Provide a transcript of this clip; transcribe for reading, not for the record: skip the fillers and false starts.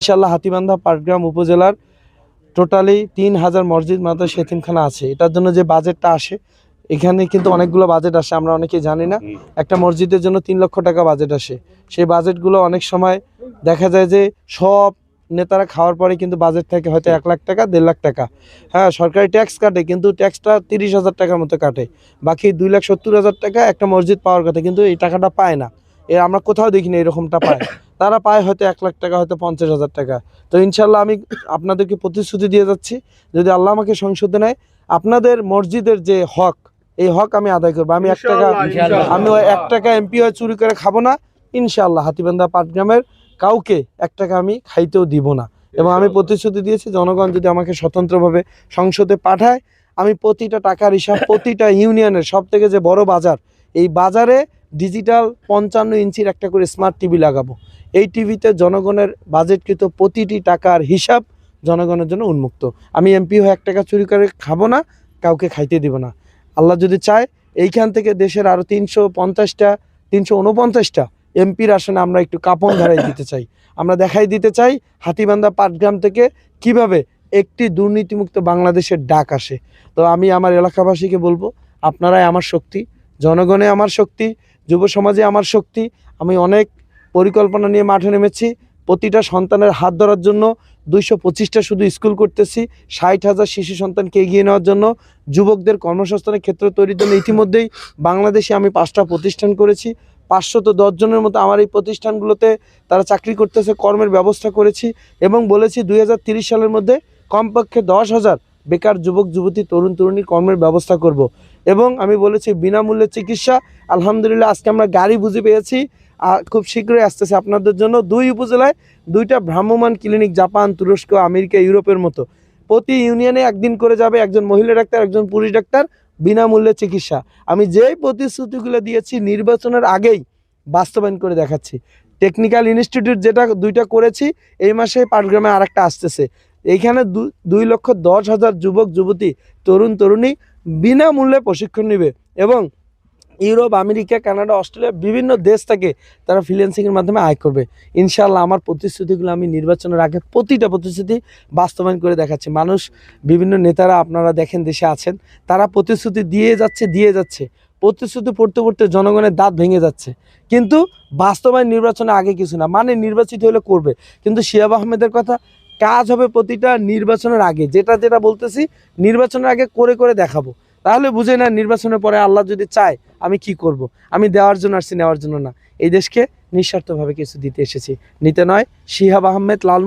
ইনশাআল্লাহ হাতীবান্ধা পাটগ্রাম উপজেলার টোটালি 3000 মসজিদ মাদ্রাসা এতিমখানা আছে। এটার জন্য যে বাজেটটা আসে, এখানে কিন্তু অনেকগুলো বাজেট আসে, আমরা অনেকে জানি না। একটা মসজিদের জন্য 3 লক্ষ টাকা বাজেট আসে। সেই বাজেটগুলো অনেক সময় দেখা যায় যে সব নেতারা খাওয়ার পরে কিন্তু বাজেট থাকে হয়তো 1 লাখ টাকা 1.5 লাখ টাকা। হ্যাঁ, সরকারি ট্যাক্স কাটে, কিন্তু ট্যাক্সটা 30,000 টাকার মতো কাটে। বাকি 2,70,000 টাকা একটা মসজিদ পাওয়ার কথা, কিন্তু এই টাকাটা পায় না। আমরা কোথাও দেখিনি এরকমটা পায়। তারা পায় হয়তো 1 লাখ টাকা, হয়তো 50,000 টাকা। তো ইনশাল্লাহ আমি আপনাদেরকে প্রতিশ্রুতি দিয়ে যাচ্ছি, যদি আল্লাহ আমাকে সংসদে নেয়, আপনাদের মসজিদের যে হক, এই হক আমি আদায় করবো। আমি 1 টাকা এমপি হয়ে চুরি করে খাবো না ইনশাআল্লাহ। হাতীবান্ধা পাটগ্রামের কাউকে 1 টাকা আমি খাইতেও দিব না। এবং আমি প্রতিশ্রুতি দিয়েছি, জনগণ যদি আমাকে স্বতন্ত্রভাবে সংসদে পাঠায়, আমি প্রতিটা টাকার হিসাব, প্রতিটা ইউনিয়নের সব থেকে যে বড় বাজার, এই বাজারে ডিজিটাল 55 ইঞ্চির একটা করে স্মার্ট টিভি লাগাবো। এই টিভিতে জনগণের বাজেটকৃত প্রতিটি টাকার হিসাব জনগণের জন্য উন্মুক্ত। আমি এমপি হয়ে 1 টাকা চুরি করে খাবো না, কাউকে খাইতে দিব না। আল্লাহ যদি চায়, এইখান থেকে দেশের আরও 349টা এমপির আসনে আমরা একটু কাপন ধরাই দিতে চাই। আমরা দেখাই দিতে চাই হাতীবান্ধা পাটগ্রাম থেকে কিভাবে একটি দুর্নীতিমুক্ত বাংলাদেশের ডাক আসে। তো আমি আমার এলাকাবাসীকে বলবো, আপনারাই আমার শক্তি, জনগণে আমার শক্তি, যুব সমাজে আমার শক্তি। আমি অনেক পরিকল্পনা নিয়ে মাঠে নেমেছি। প্রতিটা সন্তানের হাত ধরার জন্য 225টা শুধু স্কুল করতেছি, 60,000 শিশু সন্তানকে এগিয়ে নেওয়ার জন্য, যুবকদের কর্মসংস্থানের ক্ষেত্র তৈরির জন্য ইতিমধ্যেই বাংলাদেশে আমি 5টা প্রতিষ্ঠান করেছি। 510 জনের মতো আমার এই প্রতিষ্ঠানগুলোতে তারা চাকরি করতেছে, কর্মের ব্যবস্থা করেছি। এবং বলেছি 2030 সালের মধ্যে কমপক্ষে 10,000 বেকার যুবক যুবতী, তরুণ তরুণীর কর্মের ব্যবস্থা করব। এবং আমি বলেছি বিনামূল্যে চিকিৎসা। আলহামদুলিল্লাহ আজকে আমরা গাড়ি বুঝে পেয়েছি, খুব শীঘ্রই আসতেছে আপনাদের জন্য 2 উপজেলায় 2টা ভ্রাম্যমাণ ক্লিনিক, জাপান, তুরস্ক, আমেরিকা, ইউরোপের মতো। প্রতি ইউনিয়নে একদিন করে যাবে একজন মহিলা ডাক্তার, একজন পুরুষ ডাক্তার, বিনামূল্যে চিকিৎসা। আমি যেই প্রতিশ্রুতিগুলো দিয়েছি নির্বাচনের আগেই বাস্তবায়ন করে দেখাচ্ছি। টেকনিক্যাল ইনস্টিটিউট যেটা 2টা করেছি, এই মাসে পাটগ্রামে আরেকটা আসতেছে। এইখানে 2,10,000 যুবক যুবতী, তরুণ তরুণী বিনামূল্যে প্রশিক্ষণ নেবে। এবং ইউরোপ, আমেরিকা, কানাডা, অস্ট্রেলিয়া বিভিন্ন দেশ থেকে তারা ফ্রিল্যান্সিংয়ের মাধ্যমে আয় করবে। ইনশাআল্লাহ আমার প্রতিশ্রুতিগুলো আমি নির্বাচনের আগে প্রতিটা প্রতিশ্রুতি বাস্তবায়ন করে দেখাচ্ছি। মানুষ, বিভিন্ন নেতারা আপনারা দেখেন দেশে আছেন, তারা প্রতিশ্রুতি দিয়ে যাচ্ছে। প্রতিশ্রুতি পড়তে পড়তে জনগণের দাঁত ভেঙে যাচ্ছে, কিন্তু বাস্তবায়ন নির্বাচনের আগে কিছু না। মানে নির্বাচিত হলে করবে, কিন্তু শিহাব আহমেদের কথা, কাজ হবে প্রতিটা নির্বাচনের আগে। যেটা বলতেছি নির্বাচনের আগে করে করে দেখাবো। তাহলে বুঝে না নির্বাচনের পরে আল্লাহ যদি চায় আমি কি করব। আমি দেওয়ার জন্য আসছি, নেওয়ার জন্য না। এই দেশকে নিঃস্বার্থভাবে কিছু দিতে এসেছি, নিতে নয়। শিহাব আহমেদ, লালমনি।